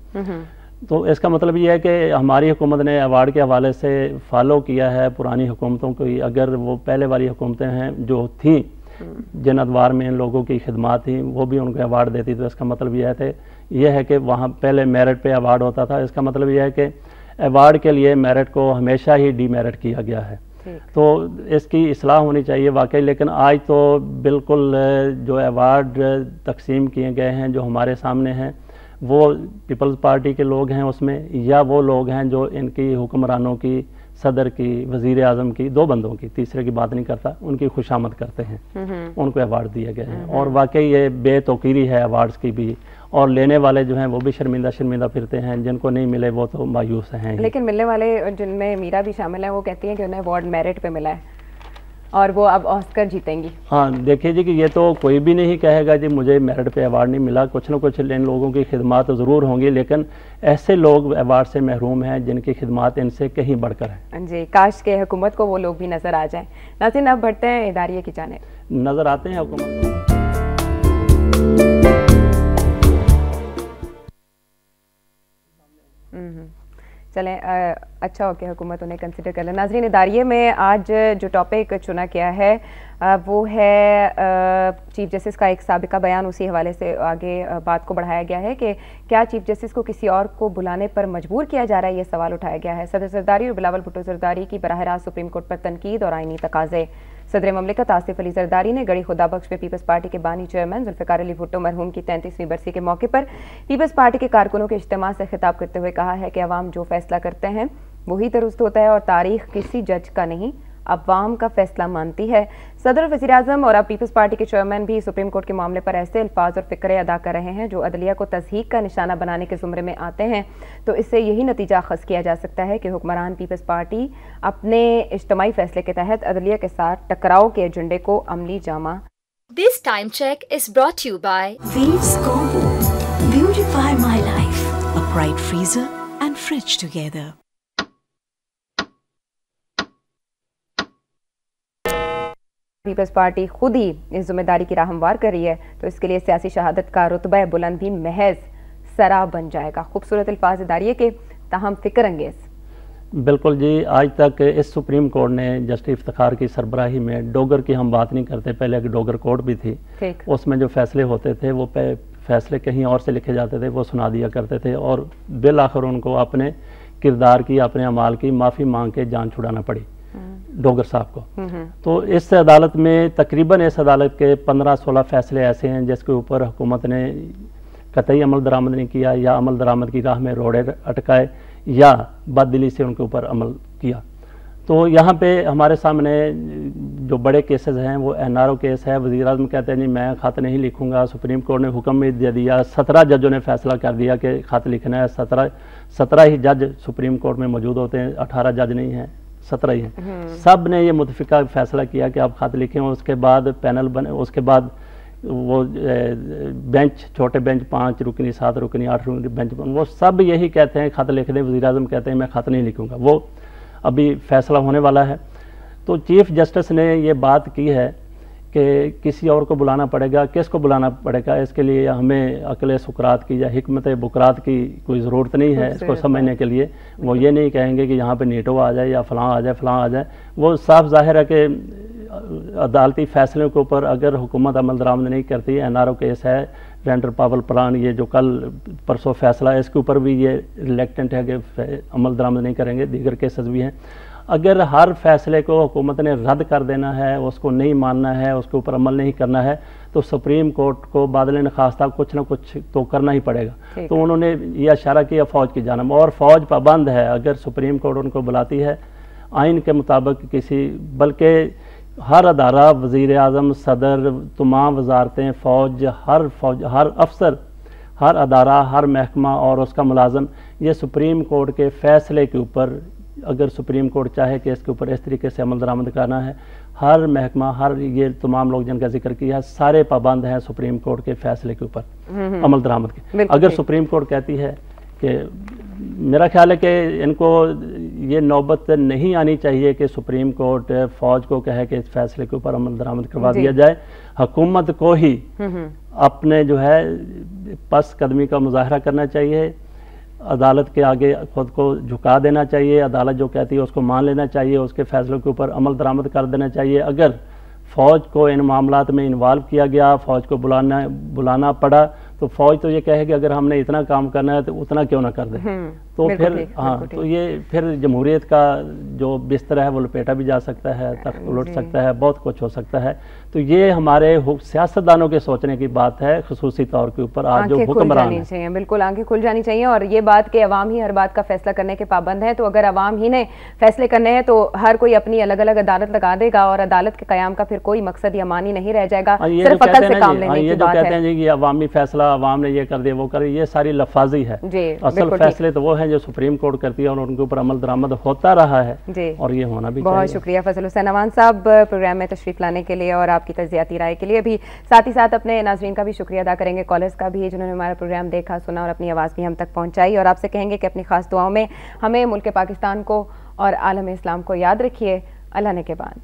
तो इसका मतलब ये है कि हमारी हुकूमत ने अवार्ड के हवाले से फॉलो किया है पुरानी हुकूमतों को। अगर वो पहले वाली हुकूमतें हैं जो थीं, जिन अदवार में इन लोगों की खिदमात थी, वो भी उनको अवार्ड देती, तो इसका मतलब यह है कि वहाँ पहले मेरिट पे अवार्ड होता था। इसका मतलब यह है कि अवार्ड के लिए मेरिट को हमेशा ही डीमेरिट किया गया है, तो इसकी इस्लाह होनी चाहिए वाकई। लेकिन आज तो बिल्कुल जो अवार्ड तकसीम किए गए हैं जो हमारे सामने हैं, वो पीपल्स पार्टी के लोग हैं उसमें, या वो लोग हैं जो इनकी हुक्मरानों की, सदर की, वज़ीर आज़म की, 2 बंदों की, तीसरे की बात नहीं करता, उनकी खुशामद करते हैं, उनको अवार्ड दिए गए हैं। और वाकई ये बेतौकीरी है अवार्ड्स की भी, और लेने वाले जो हैं वो भी शर्मिंदा फिरते हैं, जिनको नहीं मिले वो तो मायूस हैं। लेकिन मिलने वाले जिनमें मीरा भी शामिल है, वो कहती हैं कि उन्हें अवार्ड मेरिट पे मिला है और वो अब ऑस्कर जीतेंगी। हाँ, देखिए जी कि ये तो कोई भी नहीं कहेगा जी मुझे मेरिट पे अवार्ड नहीं मिला, कुछ ना कुछ इन लोगों की खिदमात तो ज़रूर होंगी, लेकिन ऐसे लोग अवार्ड से महरूम हैं जिनकी खिदमात इनसे कहीं बढ़कर है। जी, काश के हुकूमत को वो लोग भी नज़र आ जाएं। नाज़रीन, अब बढ़ते हैं इदारिये की जानिब। नज़र आते हैं हुकूमत को। चलें, अच्छा हो कि हुकूमत उन्हें कंसिडर कर ले। नाज़रीन, इदारिये में आज जो टॉपिक चुना गया है वो है चीफ जस्टिस का एक साबिका बयान। उसी हवाले से आगे बात को बढ़ाया गया है कि क्या चीफ जस्टिस को किसी और को बुलाने पर मजबूर किया जा रहा है, ये सवाल उठाया गया है। सदर जरदारी और बिलावल भुट्टो जरदारी की बराह रास्त सुप्रीम कोर्ट पर तनकीद और आईनी तकाज़े। सदर ममलिकत आसिफ अली जरदारी ने गड़ी खुदा बख्श में पीपल्स पार्टी के बानी चेयरमैन जुल्फ़िकार अली भुट्टो मरहूम की 33वीं बरसी के मौके पर पीपल्स पार्टी के कारकुनों के इज्तिमा से खिताब करते हुए कहा है कि अवाम जो फैसला करते हैं वही दुरुस्त होता है और तारीख किसी जज का नहीं, अवाम का फैसला मानती है। सदर वज़ीर आज़म और अब पीपल्स पार्टी के चेयरमैन भी सुप्रीम कोर्ट के मामले पर ऐसे अल्फाज और फ़िक्रे अदा कर रहे हैं जो अदलिया को तज़हीक का निशाना बनाने के ज़ुमरे में आते हैं। तो इससे यही नतीजा अख़ज़ किया जा सकता है कि हुक्मरान पीपल्स पार्टी अपने इज्तिमाई फैसले के तहत अदलिया के साथ टकराव के एजेंडे को अमली Jama. This time check is brought to you by Waves Combo. Beautify my life. A bright freezer and fridge together. Peoples Party खुद ही इस जिम्मेदारी की राह हमवार कर रही है, तो इसके लिए सियासी शहादत का रुतबा बुलंद भी महज सरा बन जाएगा। खूबसूरत अल्फाज इदारिये के, ताहम फिक्र अंगेज। बिल्कुल जी, आज तक इस सुप्रीम कोर्ट ने जस्टिस इफ्तिखार की सरबराही में, डोगर की हम बात नहीं करते, पहले एक डोगर कोर्ट भी थी, उसमें जो फैसले होते थे वो फैसले कहीं और से लिखे जाते थे, वो सुना दिया करते थे और बिल आखिर उनको अपने किरदार की, अपने अमाल की माफ़ी मांग के जान छुड़ाना पड़ी डोगर साहब को। तो इस अदालत में तकरीबन इस अदालत के 15-16 फैसले ऐसे हैं जिसके ऊपर हुकूमत ने कतई अमल दरामद नहीं किया, या अमल दरामद की राह में रोड़े अटकाए, या बददिली से उनके ऊपर अमल किया। तो यहाँ पे हमारे सामने जो बड़े केसेस हैं वो NRO केस है। वज़ीर आज़म कहते हैं जी मैं ख़त नहीं लिखूंगा, सुप्रीम कोर्ट ने हुक्म भी दे दिया, 17 जजों ने फैसला कर दिया कि ख़त लिखना है। 17 ही जज सुप्रीम कोर्ट में मौजूद होते हैं, 18 जज नहीं हैं, 17 ही हैं। सब ने ये मुतफ़िका फैसला किया कि आप ख़त लिखें। उसके बाद पैनल बने, उसके बाद वो बेंच, छोटे बेंच 5 रुकनी, 7 रुकनी, 8 रुकनी बेंच, वो सब यही कहते हैं ख़त लिख दें। वज़ीर आज़म कहते हैं मैं ख़त नहीं लिखूंगा। वो अभी फैसला होने वाला है। तो चीफ जस्टिस ने ये बात की है कि किसी और को बुलाना पड़ेगा। किसको बुलाना पड़ेगा, इसके लिए हमें अक्ल सुकरात की या हिकमत बुकरात की कोई ज़रूरत नहीं है इसको समझने के लिए। वो ये नहीं कहेंगे कि यहाँ पे नीटो आ जाए या फ़लाँ आ जाए, फ़लाँ आ जाए। वो साफ ज़ाहिर है कि अदालती फ़ैसलों के ऊपर अगर हुकूमत अमल दरामद नहीं करती, NRO केस है, स्प्लेंडर पावर प्लान, ये जो कल परसों फैसला है, इसके ऊपर भी ये रिलेक्टेंट है कि अमल दरामद नहीं करेंगे। दीगर केसेस भी हैं। अगर हर फैसले को हुकूमत ने रद्द कर देना है, उसको नहीं मानना है, उसके ऊपर अमल नहीं करना है, तो सुप्रीम कोर्ट को बादल नखास्ता कुछ ना कुछ तो करना ही पड़ेगा। तो उन्होंने ये इशारा किया फ़ौज की जानब, और फ़ौज पाबंद है। अगर सुप्रीम कोर्ट उनको बुलाती है आइन के मुताबिक किसी, बल्कि हर अदारा, वज़ीर आज़म, सदर, तमाम वजारतें, फ़ौज, हर अफसर, हर अदारा, हर महकमा और उसका मुलाजम, ये सुप्रीम कोर्ट के फ़ैसले के ऊपर, अगर सुप्रीम कोर्ट चाहे कि इसके ऊपर इस तरीके से अमल दरामद करना है, हर महकमा, हर ये तमाम लोग जिनका जिक्र किया है, सारे पाबंद हैं सुप्रीम कोर्ट के फ़ैसले के ऊपर अमल दरामद के। अगर सुप्रीम कोर्ट कहती है कि, मेरा ख्याल है कि इनको ये नौबत नहीं आनी चाहिए कि सुप्रीम कोर्ट फ़ौज को कहे कि इस फैसले के ऊपर अमल दरामद करवा दिया जाए। हुकूमत को ही अपने जो है पस कदमी का मुजाहरा करना चाहिए, अदालत के आगे खुद को झुका देना चाहिए, अदालत जो कहती है उसको मान लेना चाहिए, उसके फैसलों के ऊपर अमल दरामद कर देना चाहिए। अगर फ़ौज को इन मामलात में इन्वॉल्व किया गया, फ़ौज को बुलाना पड़ा, तो फ़ौज तो ये कहे कि अगर हमने इतना काम करना है तो उतना क्यों ना कर दे। तो फिर तो ये फिर जमहूरियत का जो बिस्तर है वो लपेटा भी जा सकता है, तख्त उलट सकता है, बहुत कुछ हो सकता है। तो ये हमारे सियासतदानों के सोचने की बात है, खुसूसी तौर के ऊपर आज जो हुक्मरान हैं, बिल्कुल आंखें खुल जानी चाहिए। और ये बात कि अवाम ही हर बात का फैसला करने के पाबंद है, तो अगर अवाम ही ने फैसले करने हैं तो हर कोई अपनी अलग अलग अदालत लगा देगा और अदालत के क़याम का फिर कोई मकसद या मानी नहीं रह जाएगा। सिर्फ अकल से काम लेने की बात है। कहते हैं जी कि अवामी फैसला, अवाम ने ये कर दिया, वो कर, ये सारी लफाजी है। असल फैसले तो वो हैं जो सुप्रीम कोर्ट करती है और उनके ऊपर अमल दरामद होता रहा है और ये होना भी चाहिए। बहुत शुक्रिया फजल हुसैन अवान साहब प्रोग्राम में तशरीफ लाने के लिए और आपकी तज्जियाती राय के लिए। भी साथ ही साथ अपने नाज़रीन का भी शुक्रिया अदा करेंगे, कॉलर्स का भी, जिन्होंने हमारा प्रोग्राम देखा, सुना और अपनी आवाज़ भी हम तक पहुँचाई। और आपसे कहेंगे कि अपनी खास दुआओं में हमें, मुल्क पाकिस्तान को और आलम इस्लाम को याद रखिए। अल्लाह ने के बाद।